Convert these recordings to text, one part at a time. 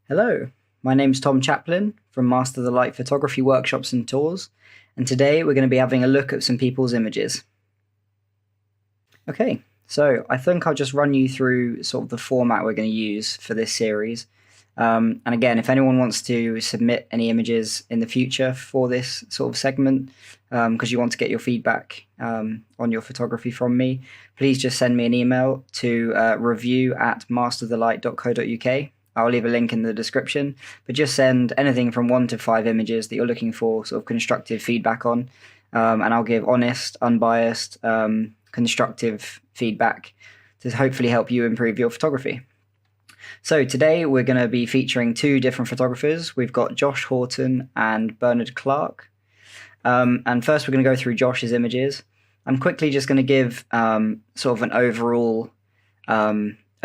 Hello, my name's Tom Chaplin from Master the Light Photography Workshops and Tours, and today we're going to be having a look at some people's images. Okay, so I think I'll just run you through sort of the format we're going to use for this series. And again, if anyone wants to submit any images in the future for this sort of segment, because you want to get your feedback on your photography from me, please just send me an email to review@masterthelight.co.uk. I'll leave a link in the description, but just send anything from 1 to 5 images that you're looking for sort of constructive feedback on, and I'll give honest, unbiased, constructive feedback to hopefully help you improve your photography. So today we're going to be featuring 2 different photographers. We've got Josh Horton and Bernard Clark. And first we're going to go through Josh's images. I'm quickly just going to give sort of an overall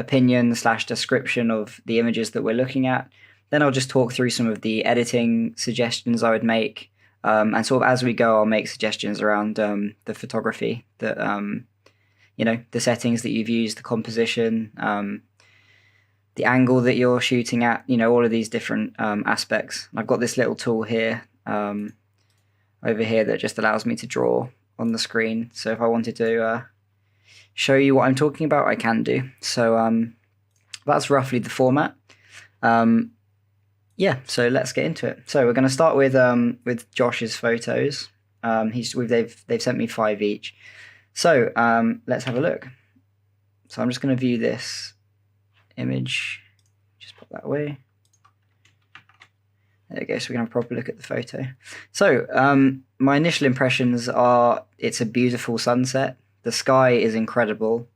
opinion / description of the images that we're looking at. Then I'll just talk through some of the editing suggestions I would make. And sort of as we go, I'll make suggestions around the photography, that the settings that you've used, the composition, the angle that you're shooting at, all of these different aspects. I've got this little tool here over here that just allows me to draw on the screen. So if I wanted to show you what I'm talking about, I can do. So that's roughly the format. Yeah, so let's get into it. So we're going to start with Josh's photos. They've sent me 5 each. So let's have a look. So I'm just going to view this image. Just put that away. There we go. So we're going to have a proper look at the photo. So my initial impressions are it's a beautiful sunset. The sky is incredible.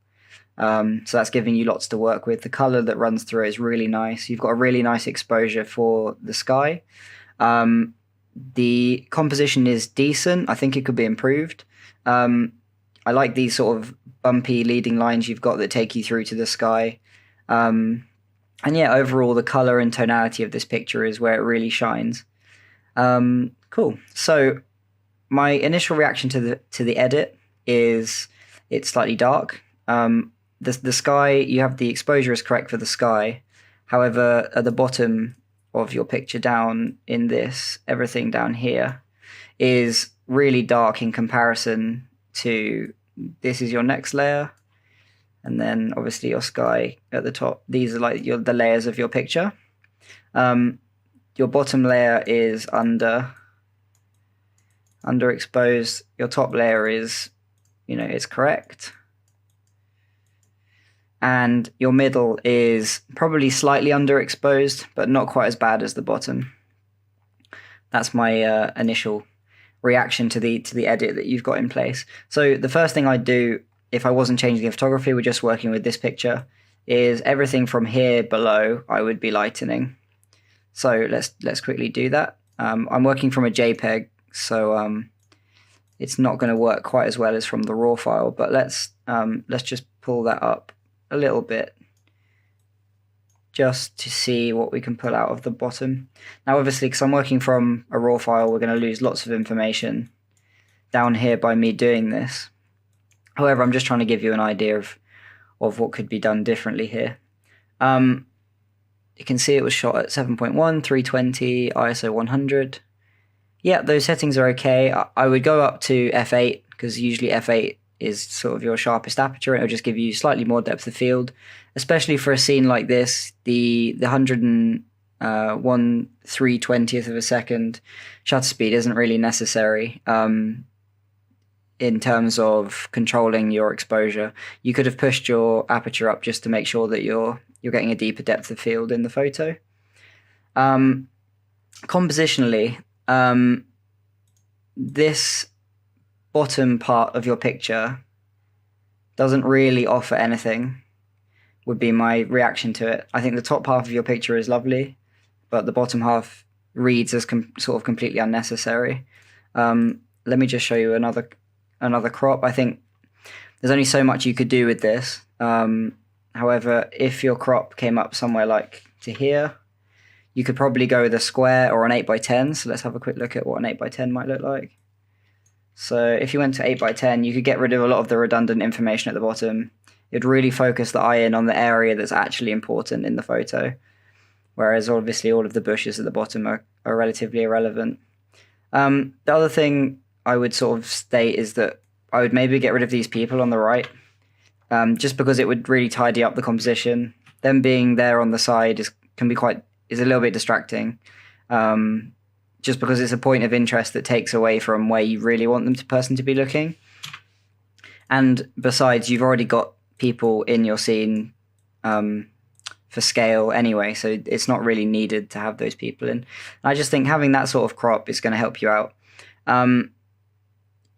So that's giving you lots to work with. The color that runs through it is really nice. You've got a really nice exposure for the sky. The composition is decent. I think it could be improved. I like these sort of bumpy leading lines you've got that take you through to the sky. And yeah, overall, the color and tonality of this picture is where it really shines. Cool. So my initial reaction to the edit is it's slightly dark. The sky, you have the exposure is correct for the sky. However, at the bottom of your picture down in this, everything down here is really dark in comparison to this is your next layer. And then obviously your sky at the top. These are like the layers of your picture. Your bottom layer is underexposed. Your top layer is, it's correct. And your middle is probably slightly underexposed, but not quite as bad as the bottom. That's my initial reaction to the edit that you've got in place. So the first thing I'd do, if I wasn't changing the photography, we're just working with this picture, is everything from here below I would be lightening. So let's quickly do that. I'm working from a JPEG, so it's not going to work quite as well as from the raw file, but let's just pull that up a little bit just to see what we can pull out of the bottom. Now obviously, because I'm working from a raw file, we're going to lose lots of information down here by me doing this. However, I'm just trying to give you an idea of what could be done differently here. You can see it was shot at 7.1, 320, ISO 100. Yeah, those settings are okay. I would go up to f8, because usually f8 is sort of your sharpest aperture, and it'll just give you slightly more depth of field, especially for a scene like this. The 101 3/20th of a second shutter speed isn't really necessary in terms of controlling your exposure. You could have pushed your aperture up just to make sure that you're getting a deeper depth of field in the photo. Compositionally, this bottom part of your picture doesn't really offer anything, would be my reaction to it. I think the top half of your picture is lovely, but the bottom half reads as sort of completely unnecessary. Let me just show you another crop. I think there's only so much you could do with this. However, if your crop came up somewhere like to here, you could probably go with a square or an 8x10. So let's have a quick look at what an 8x10 might look like. So if you went to 8x10, you could get rid of a lot of the redundant information at the bottom. It'd really focus the eye in on the area that's actually important in the photo. whereas obviously all of the bushes at the bottom are relatively irrelevant. The other thing I would sort of state is that I would maybe get rid of these people on the right, just because it would really tidy up the composition. Them being there on the side is a little bit distracting, just because it's a point of interest that takes away from where you really want the person to be looking. And besides, you've already got people in your scene for scale anyway, so it's not really needed to have those people in. I just think having that sort of crop is going to help you out.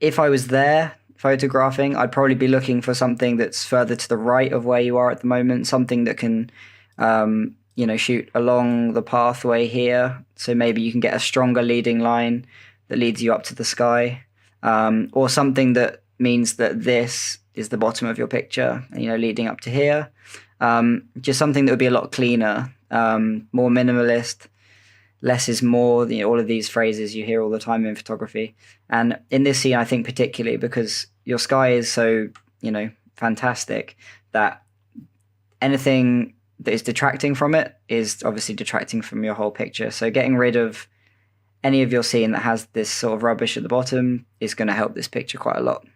If I was there photographing, I'd probably be looking for something that's further to the right of where you are at the moment, something that can shoot along the pathway here, so maybe you can get a stronger leading line that leads you up to the sky, or something that means that this is the bottom of your picture, leading up to here. Just something that would be a lot cleaner, more minimalist. Less is more, all of these phrases you hear all the time in photography. And in this scene, I think particularly because your sky is so, fantastic, that anything that is detracting from it is obviously detracting from your whole picture. So getting rid of any of your scene that has this sort of rubbish at the bottom is going to help this picture quite a lot.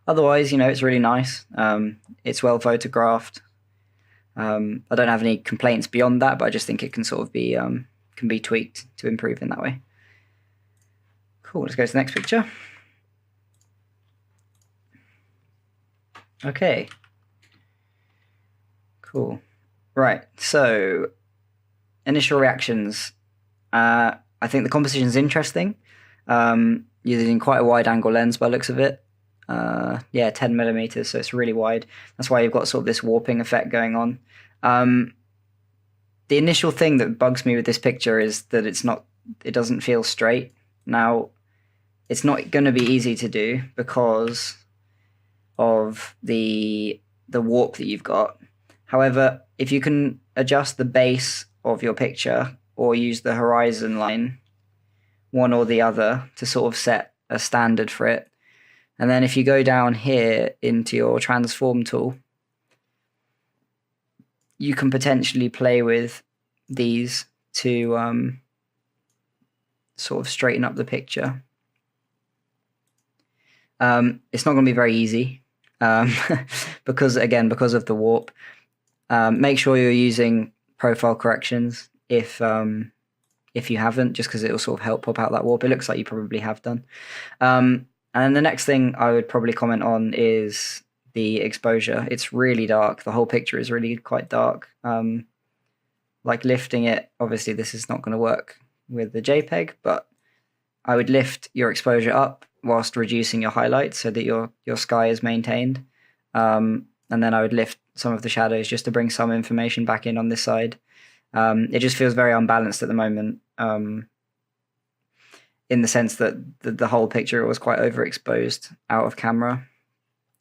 Otherwise, it's really nice. It's well photographed. I don't have any complaints beyond that, but I just think it can sort of be tweaked to improve in that way. Cool, let's go to the next picture. Okay. Cool. Right, so initial reactions. I think the composition is interesting. Using quite a wide angle lens by the looks of it. 10 millimeters, so it's really wide. That's why you've got sort of this warping effect going on. The initial thing that bugs me with this picture is that it doesn't feel straight. Now, it's not going to be easy to do because of the warp that you've got. However, if you can adjust the base of your picture or use the horizon line, one or the other, to sort of set a standard for it, and then if you go down here into your transform tool, you can potentially play with these to sort of straighten up the picture. It's not going to be very easy because of the warp. Make sure you're using profile corrections if you haven't, just because it will sort of help pop out that warp. It looks like you probably have done. And then the next thing I would probably comment on is the exposure. It's really dark. The whole picture is really quite dark. Like lifting it, obviously this is not going to work with the JPEG, but I would lift your exposure up whilst reducing your highlights so that your sky is maintained. And then I would lift some of the shadows just to bring some information back in on this side. It just feels very unbalanced at the moment. In the sense that the whole picture was quite overexposed out of camera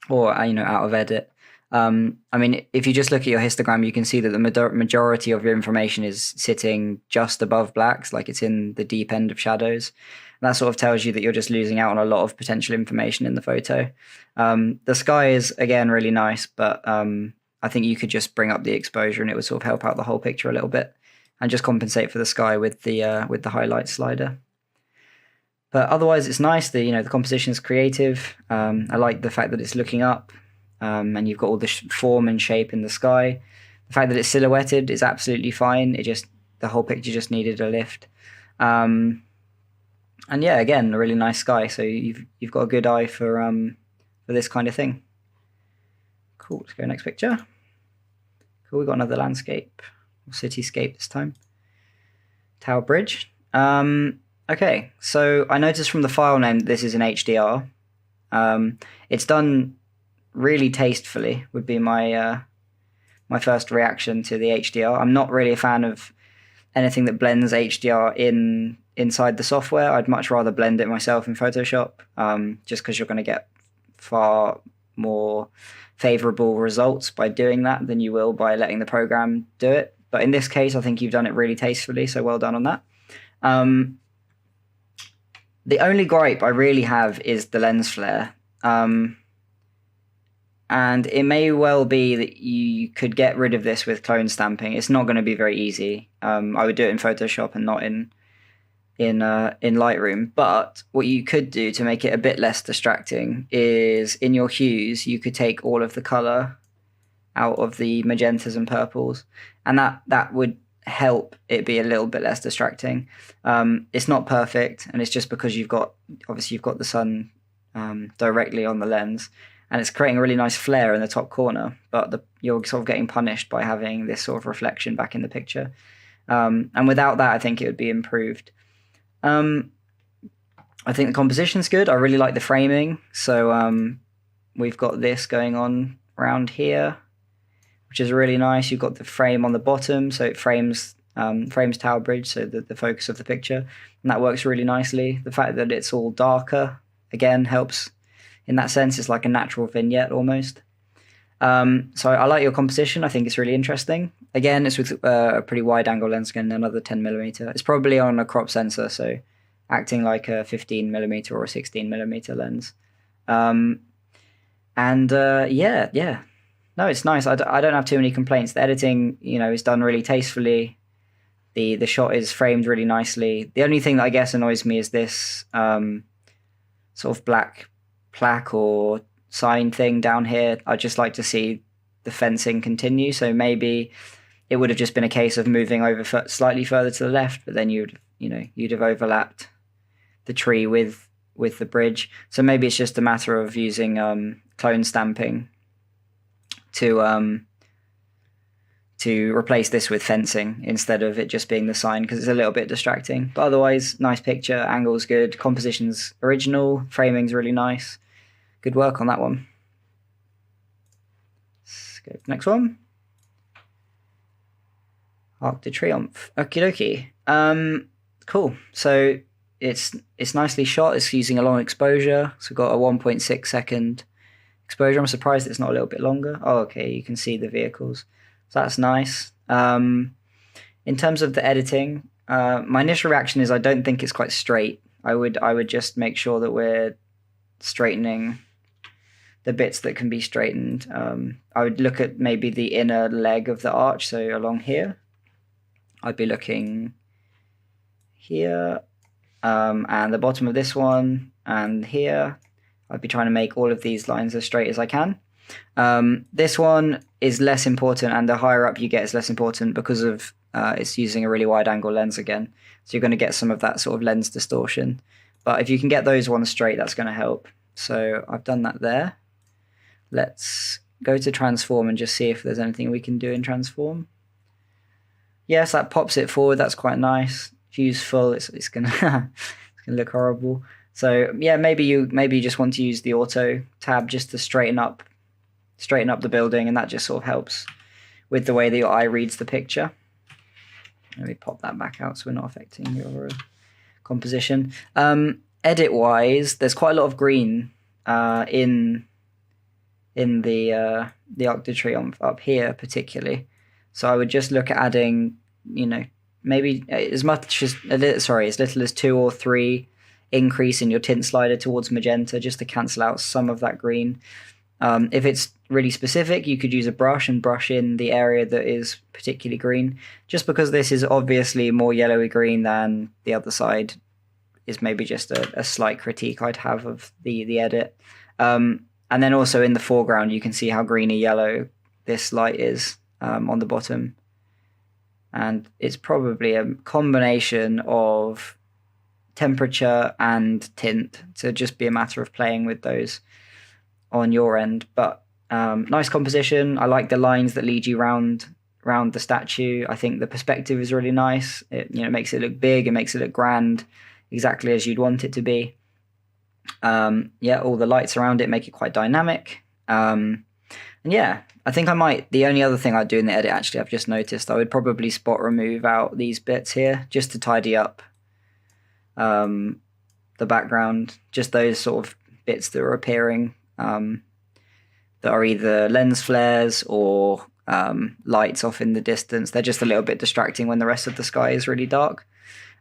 or, out of edit. If you just look at your histogram, you can see that the majority of your information is sitting just above blacks, like it's in the deep end of shadows. And that sort of tells you that you're just losing out on a lot of potential information in the photo. The sky is, again, really nice, but I think you could just bring up the exposure and it would sort of help out the whole picture a little bit and just compensate for the sky with the highlight slider. But otherwise, it's nice. The composition is creative. I like the fact that it's looking up, and you've got all this form and shape in the sky. The fact that it's silhouetted is absolutely fine. The whole picture just needed a lift. And yeah, again, a really nice sky. So you've got a good eye for this kind of thing. Cool. Let's go next picture. Cool. We got another landscape or cityscape this time. Tower Bridge. Okay, so I noticed from the file name that this is an HDR. It's done really tastefully, would be my my first reaction to the HDR. I'm not really a fan of anything that blends HDR inside the software. I'd much rather blend it myself in Photoshop, just because you're going to get far more favorable results by doing that than you will by letting the program do it. But in this case, I think you've done it really tastefully, so well done on that. The only gripe I really have is the lens flare. And it may well be that you could get rid of this with clone stamping. It's not going to be very easy. I would do it in Photoshop and not in Lightroom. But what you could do to make it a bit less distracting is in your hues, you could take all of the color out of the magentas and purples, and that would help it be a little bit less distracting. It's not perfect, and it's just because you've got the sun directly on the lens, and it's creating a really nice flare in the top corner, but you're sort of getting punished by having this sort of reflection back in the picture. And without that, I think it would be improved. I think the composition's good. I really like the framing. So we've got this going on around here, which is really nice. You've got the frame on the bottom, so it frames Tower Bridge, so the focus of the picture, and that works really nicely. The fact that it's all darker, again, helps in that sense. It's like a natural vignette almost. So I like your composition. I think it's really interesting. Again, it's with a pretty wide angle lens again, another 10mm. It's probably on a crop sensor, so acting like a 15mm or a 16mm lens. Yeah. No, it's nice. I don't have too many complaints. The editing, is done really tastefully. The shot is framed really nicely. The only thing that I guess annoys me is this sort of black plaque or sign thing down here. I'd just like to see the fencing continue. So maybe it would have just been a case of moving over slightly further to the left, but then you'd have overlapped the tree with the bridge. So maybe it's just a matter of using clone stamping to replace this with fencing instead of it just being the sign, because it's a little bit distracting. But otherwise, nice picture, angle's good, composition's original, framing's really nice. Good work on that one. Let's go to the next one. Arc de Triomphe. Okie dokie. Cool. So it's nicely shot. It's using a long exposure. So we've got a 1.6 second exposure. I'm surprised it's not a little bit longer. Oh, okay. You can see the vehicles. So that's nice. In terms of the editing, my initial reaction is I don't think it's quite straight. I would just make sure that we're straightening the bits that can be straightened. I would look at maybe the inner leg of the arch, so along here. I'd be looking here, and the bottom of this one, and here. I'd be trying to make all of these lines as straight as I can. This one is less important, and the higher up you get, it's less important because of it's using a really wide angle lens again. So you're going to get some of that sort of lens distortion. But if you can get those ones straight, that's going to help. So I've done that there. Let's go to transform and just see if there's anything we can do in transform. Yes, that pops it forward. That's quite nice. If you use full, it's gonna it's gonna look horrible. So yeah, maybe you just want to use the auto tab just to straighten up the building, and that just sort of helps with the way that your eye reads the picture. Let me pop that back out so we're not affecting your composition. Edit wise, there's quite a lot of green in the Arc de Triomphe up here particularly. So I would just look at adding, maybe as little as 2 or 3 increase in your tint slider towards magenta just to cancel out some of that green. If it's really specific, you could use a brush and brush in the area that is particularly green. Just because this is obviously more yellowy green than the other side is maybe just a slight critique I'd have of the edit. And then also in the foreground, you can see how greeny yellow this light is on the bottom. And it's probably a combination of temperature and tint, to just be a matter of playing with those on your end. But nice composition. I like the lines that lead you round the statue. I think the perspective is really nice. It makes it look big, it makes it look grand, exactly as you'd want it to be. All the lights around it make it quite dynamic. And yeah, I think the only other thing I'd do in the edit, actually, I've just noticed, I would probably spot remove out these bits here just to tidy up the background, just those sort of bits that are appearing that are either lens flares or lights off in the distance. They're just a little bit distracting when the rest of the sky is really dark.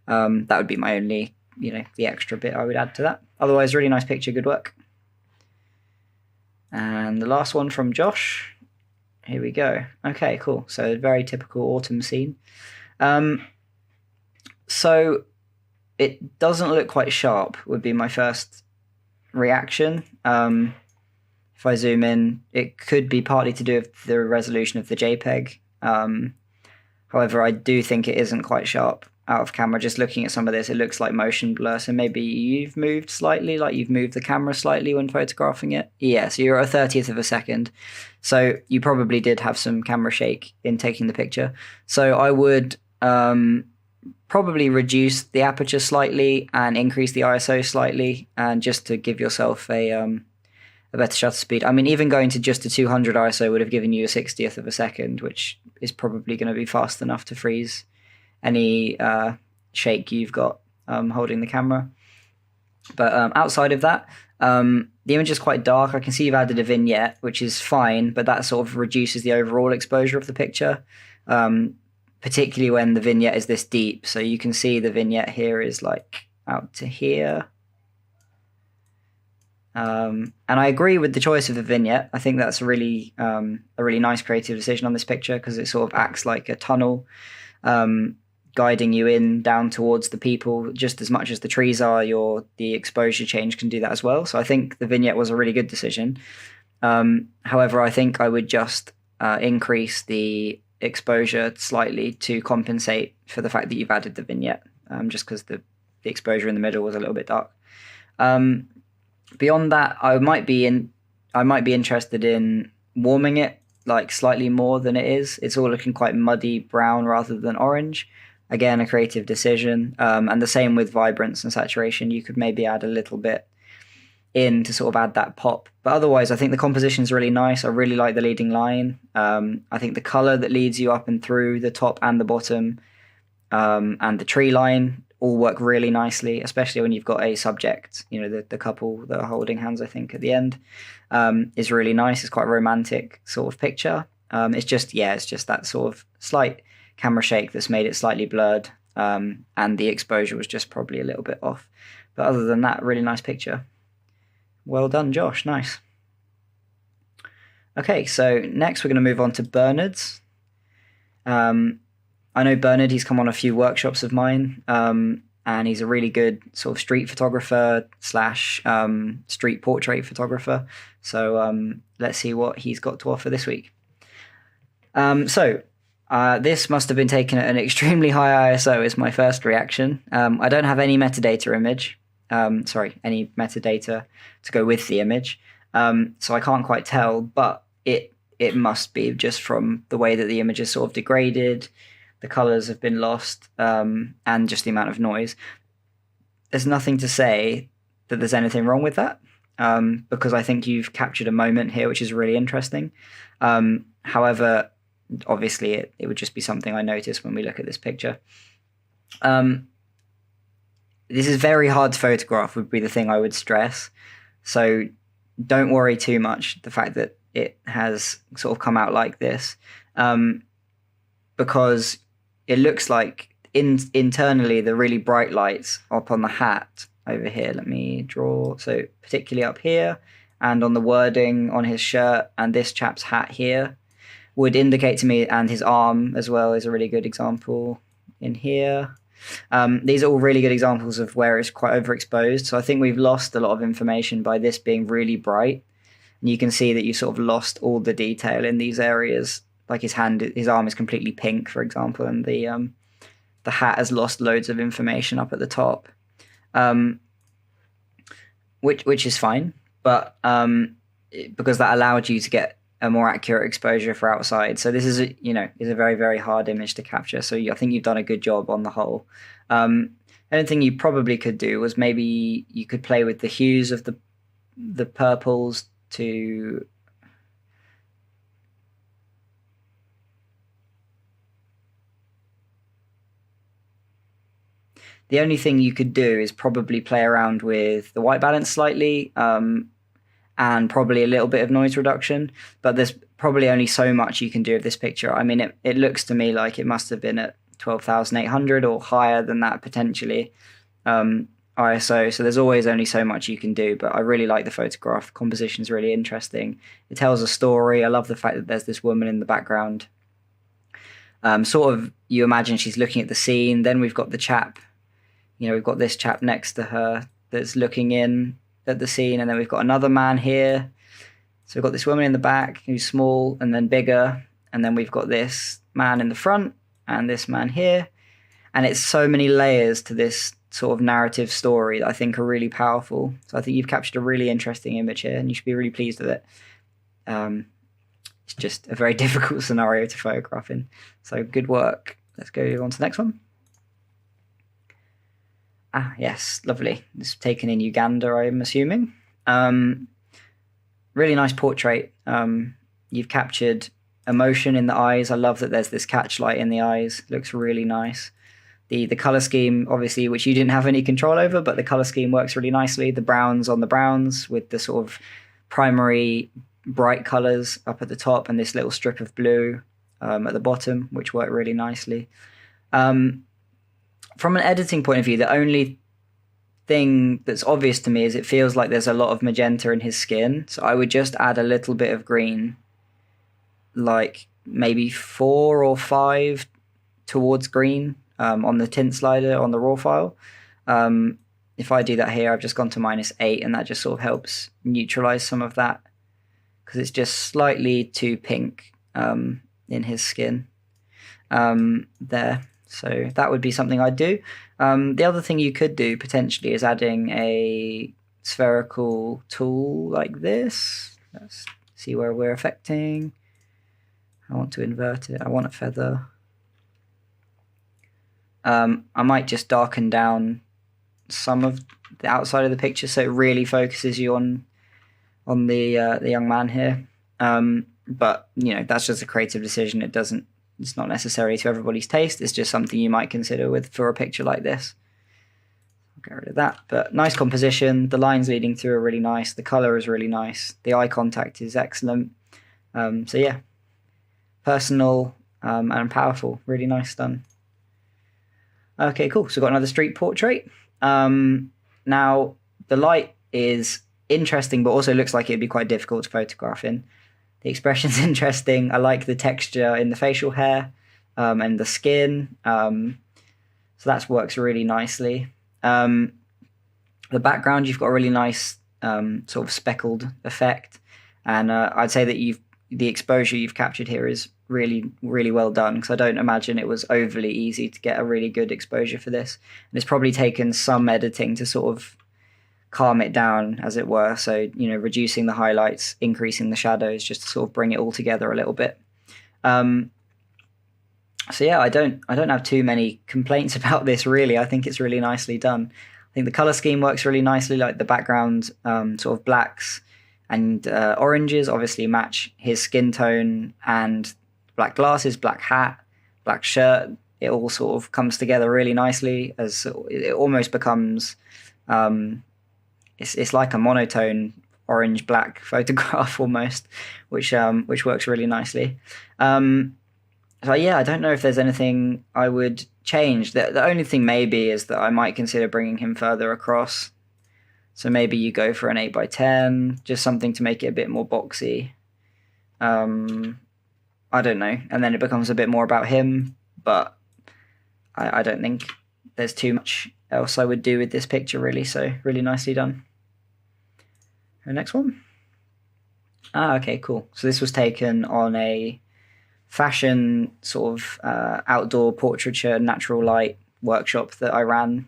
That would be my only, the extra bit I would add to that. Otherwise, really nice picture, good work. And the last one from Josh. Here we go. Okay, cool. So very typical autumn scene. So it doesn't look quite sharp would be my first reaction. If I zoom in, it could be partly to do with the resolution of the JPEG. However, I do think it isn't quite sharp out of camera. Just looking at some of this, it looks like motion blur. So maybe you've moved slightly, like you've moved the camera slightly when photographing it. Yeah, so you're at a 30th of a second. So you probably did have some camera shake in taking the picture. So I would probably reduce the aperture slightly and increase the ISO slightly, and just to give yourself a better shutter speed. I mean, even going to just a 200 ISO would have given you a 60th of a second, which is probably going to be fast enough to freeze any shake you've got holding the camera. But outside of that, the image is quite dark. I can see you've added a vignette, which is fine, but that sort of reduces the overall exposure of the picture, particularly when the vignette is this deep. So you can see the vignette here is like out to here. And I agree with the choice of the vignette. I think that's a really nice creative decision on this picture, because it sort of acts like a tunnel, guiding you in down towards the people just as much as the trees are. The exposure change can do that as well. So I think the vignette was a really good decision. However, I think I would just increase the exposure slightly to compensate for the fact that you've added the vignette, just because the exposure in the middle was a little bit dark. Beyond that, I might be interested in warming it like slightly more than it is. It's all looking quite muddy brown rather than orange. Again, a creative decision. And the same with vibrance and saturation. You could maybe add a little bit in to sort of add that pop. But otherwise, I think the composition is really nice. I really like the leading line. I think the color that leads you up and through the top and the bottom, and the tree line all work really nicely, especially when you've got a subject, the couple that are holding hands, I think, at the end, is really nice. It's quite a romantic sort of picture. It's just that sort of slight camera shake that's made it slightly blurred, and the exposure was just probably a little bit off. But other than that, really nice picture. Well done, Josh. Nice. Okay, so next we're going to move on to Bernard's. I know Bernard, he's come on a few workshops of mine, and he's a really good sort of street photographer / street portrait photographer. So let's see what he's got to offer this week. This must have been taken at an extremely high ISO is my first reaction. I don't have any metadata any metadata to go with the image. So I can't quite tell, but it must be just from the way that the image is sort of degraded. The colors have been lost, and just the amount of noise. There's nothing to say that there's anything wrong with that, because I think you've captured a moment here which is really interesting. However, obviously it would just be something I notice when we look at this picture. This is very hard to photograph would be the thing I would stress. So don't worry too much the fact that it has sort of come out like this, because it looks like internally the really bright lights up on the hat over here. Let me draw. So particularly up here and on the wording on his shirt and this chap's hat here would indicate to me, and his arm as well is a really good example in here. These are all really good examples of where it's quite overexposed. So I think we've lost a lot of information by this being really bright. And you can see that you sort of lost all the detail in these areas. Like his arm is completely pink, for example, and the hat has lost loads of information up at the top, which is fine, but because that allowed you to get a more accurate exposure for outside. So this is a very, very hard image to capture. So I think you've done a good job on the whole. Anything you probably could do was maybe you could play with the hues of the purples to the only thing you could do is probably play around with the white balance slightly, and probably a little bit of noise reduction, but there's probably only so much you can do with this picture. I mean, it looks to me like it must have been at 12,800 or higher than that potentially. ISO, so there's always only so much you can do, but I really like the photograph. Composition is really interesting. It tells a story. I love the fact that there's this woman in the background. Sort of, you imagine she's looking at the scene. Then we've got the chap, we've got this chap next to her that's looking in at the scene, and then we've got another man here. So we've got this woman in the back who's small and then bigger, and then we've got this man in the front and this man here. And it's so many layers to this sort of narrative story that I think are really powerful. So I think you've captured a really interesting image here, and you should be really pleased with it. It's just a very difficult scenario to photograph in. So good work. Let's go on to the next one. Ah, yes, lovely. This is taken in Uganda, I'm assuming. Really nice portrait. You've captured emotion in the eyes. I love that there's this catch light in the eyes. Looks really nice. The color scheme, obviously, which you didn't have any control over, but the color scheme works really nicely. The browns on the browns with the sort of primary bright colors up at the top and this little strip of blue at the bottom, which work really nicely. From an editing point of view, the only thing that's obvious to me is it feels like there's a lot of magenta in his skin. So I would just add a little bit of green, like maybe 4 or 5 towards green. On the tint slider on the raw file. If I do that here, I've just gone to -8, and that just sort of helps neutralize some of that because it's just slightly too pink in his skin there. So that would be something I'd do. The other thing you could do potentially is adding a spherical tool like this. Let's see where we're affecting. I want to invert it. I want a feather. I might just darken down some of the outside of the picture so it really focuses you on the young man here. But that's just a creative decision. It's not necessary to everybody's taste. It's just something you might consider for a picture like this. I'll get rid of that. But nice composition. The lines leading through are really nice. The color is really nice. The eye contact is excellent. So yeah, personal and powerful. Really nice done. Okay, cool. So we've got another street portrait. Now, the light is interesting, but also looks like it'd be quite difficult to photograph in. The expression's interesting. I like the texture in the facial hair and the skin. So that works really nicely. The background, you've got a really nice sort of speckled effect. And I'd say that the exposure you've captured here is really, really well done, because I don't imagine it was overly easy to get a really good exposure for this. And it's probably taken some editing to sort of calm it down, as it were. So, reducing the highlights, increasing the shadows, just to sort of bring it all together a little bit. So yeah, I don't have too many complaints about this, really. I think it's really nicely done. I think the color scheme works really nicely, like the background sort of blacks and oranges obviously match his skin tone, and black glasses, black hat, black shirt. It all sort of comes together really nicely, as it almost becomes, it's like a monotone orange-black photograph almost, which works really nicely. So yeah, I don't know if there's anything I would change. The only thing maybe is that I might consider bringing him further across. So maybe you go for an 8x10, just something to make it a bit more boxy. I don't know. And then it becomes a bit more about him, but I don't think there's too much else I would do with this picture, really. So really nicely done. The next one. Okay, cool. So this was taken on a fashion sort of outdoor portraiture, natural light workshop that I ran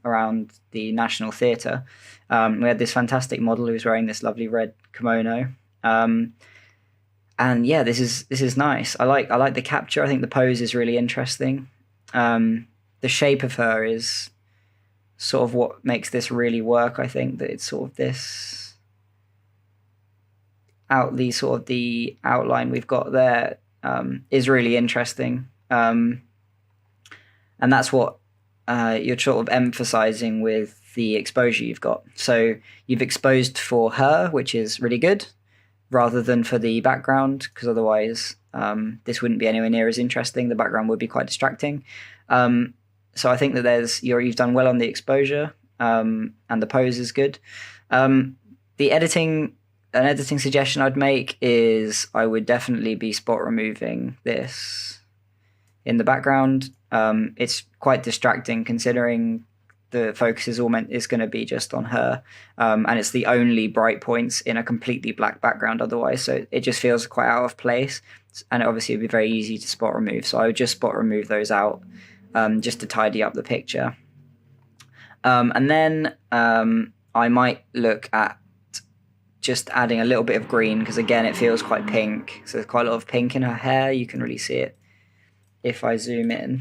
around the National Theatre. We had this fantastic model who was wearing this lovely red kimono. And yeah, this is nice. I like the capture. I think the pose is really interesting. The shape of her is sort of what makes this really work. I think that it's sort of this the outline we've got there is really interesting. And that's what you're sort of emphasizing with the exposure you've got. So you've exposed for her, which is really good, rather than for the background, because otherwise this wouldn't be anywhere near as interesting. The background would be quite distracting. So I think that you've done well on the exposure. and the pose is good. An editing suggestion I'd make is I would definitely be spot removing this in the background. It's quite distracting considering the focus is going to be just on her, and it's the only bright points in a completely black background otherwise, so it just feels quite out of place, and obviously it'd be very easy to spot remove, so I would just spot remove those out, just to tidy up the picture. And then I might look at just adding a little bit of green, because again it feels quite pink, so there's quite a lot of pink in her hair. You can really see it if I zoom in.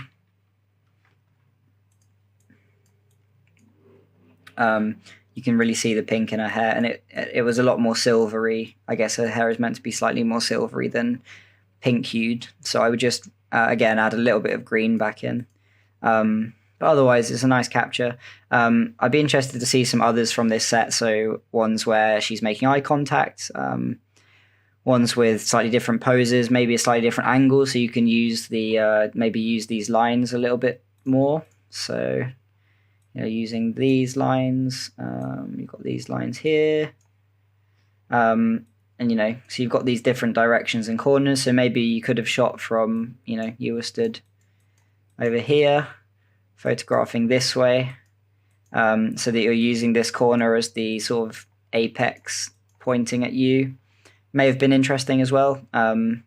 You can really see the pink in her hair, and it was a lot more silvery. I guess her hair is meant to be slightly more silvery than pink hued, so I would just again add a little bit of green back in. But otherwise it's a nice capture. I'd be interested to see some others from this set, so ones where she's making eye contact, ones with slightly different poses, maybe a slightly different angle, so you can use the maybe use these lines a little bit more. So using these lines, you've got these lines here, and so you've got these different directions and corners, so maybe you could have shot from, you were stood over here photographing this way, so that you're using this corner as the sort of apex pointing at you. May have been interesting as well. I don't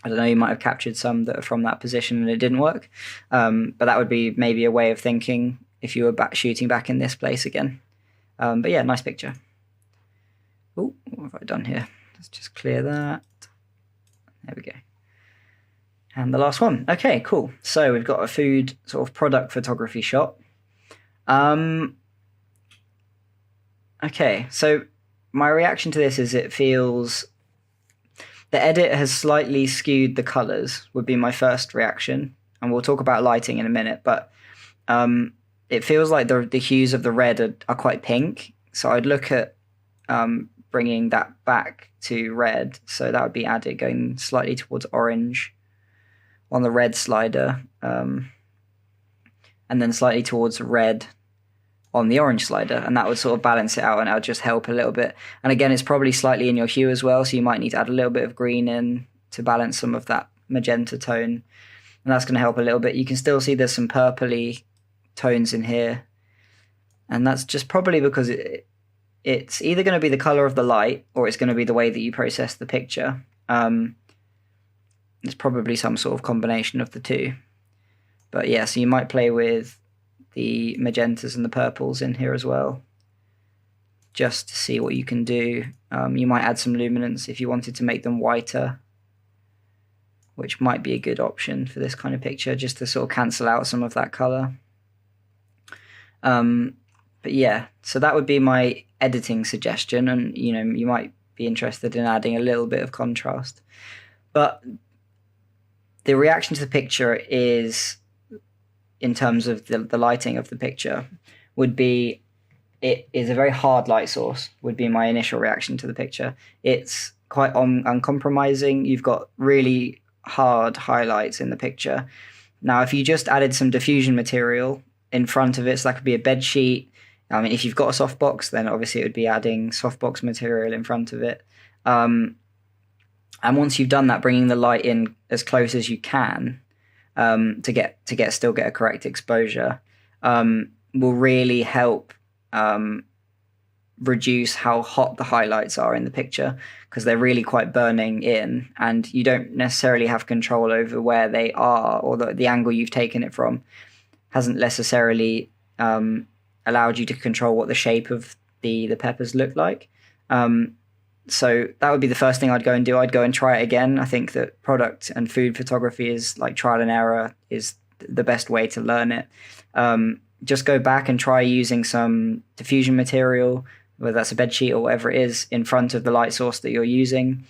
know, you might have captured some that are from that position and it didn't work, but that would be maybe a way of thinking if you were shooting back in this place again. But yeah, nice picture. Oh, what have I done here? Let's just clear that. There we go. And the last one. Okay, cool. So we've got a food sort of product photography shot. Okay, so my reaction to this is it feels... The edit has slightly skewed the colors, would be my first reaction. And we'll talk about lighting in a minute, but... it feels like the hues of the red are quite pink, so I'd look at bringing that back to red, so that would be added going slightly towards orange on the red slider, and then slightly towards red on the orange slider, and that would sort of balance it out, and that would just help a little bit. And again, it's probably slightly in your hue as well, so you might need to add a little bit of green in to balance some of that magenta tone, and that's going to help a little bit. You can still see there's some purpley tones in here, and that's just probably because it's either going to be the color of the light or it's going to be the way that you process the picture. It's probably some sort of combination of the two, but yeah, so you might play with the magentas and the purples in here as well, just to see what you can do. You might add some luminance if you wanted to make them whiter, which might be a good option for this kind of picture, just to sort of cancel out some of that color. But yeah, so that would be my editing suggestion, and you might be interested in adding a little bit of contrast. But the reaction to the picture is, in terms of the lighting of the picture, would be it is a very hard light source, would be my initial reaction to the picture. It's quite uncompromising. You've got really hard highlights in the picture. Now, if you just added some diffusion material in front of it, so that could be a bed sheet. I mean, if you've got a softbox, then obviously it would be adding softbox material in front of it. And once you've done that, bringing the light in as close as you can to still get a correct exposure will really help reduce how hot the highlights are in the picture, because they're really quite burning in, and you don't necessarily have control over where they are, or the angle you've taken it from hasn't necessarily allowed you to control what the shape of the peppers look like. So that would be the first thing I'd go and do. I'd go and try it again. I think that product and food photography is like trial and error is the best way to learn it. Just go back and try using some diffusion material, whether that's a bed sheet or whatever it is, in front of the light source that you're using.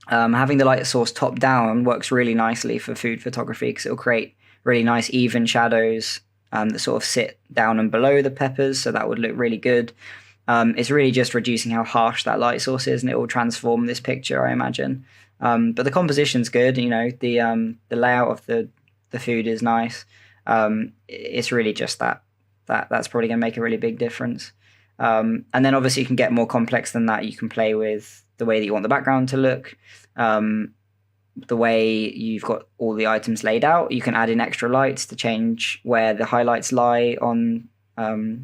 Having the light source top down works really nicely for food photography, because it'll create really nice even shadows that sort of sit down and below the peppers, so that would look really good. It's really just reducing how harsh that light source is, and it will transform this picture, I imagine. But the composition's good. The layout of the food is nice. It's really just that that's probably going to make a really big difference. And then obviously you can get more complex than that. You can play with the way that you want the background to look, the way you've got all the items laid out. You can add in extra lights to change where the highlights lie on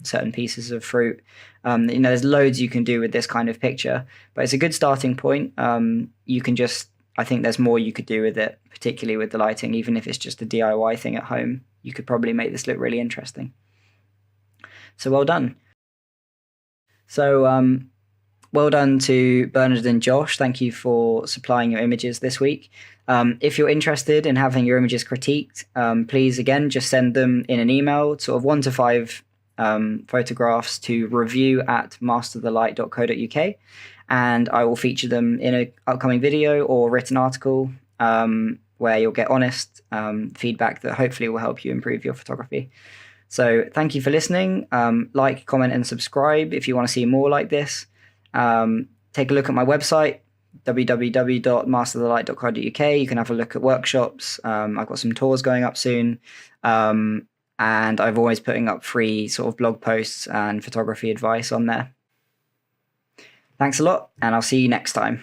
certain pieces of fruit. There's loads you can do with this kind of picture, but it's a good starting point. I think there's more you could do with it, particularly with the lighting. Even if it's just a DIY thing at home, you could probably make this look really interesting. So well done. So well done to Bernard and Josh. Thank you for supplying your images this week. If you're interested in having your images critiqued, please, again, just send them in an email, sort of 1 to 5 photographs to review@masterthelight.co.uk, and I will feature them in an upcoming video or written article where you'll get honest feedback that hopefully will help you improve your photography. So thank you for listening. Like, comment, and subscribe if you want to see more like this. Take a look at my website, www.masterthelight.co.uk. You can have a look at workshops. I've got some tours going up soon. And I've always putting up free sort of blog posts and photography advice on there. Thanks a lot, and I'll see you next time.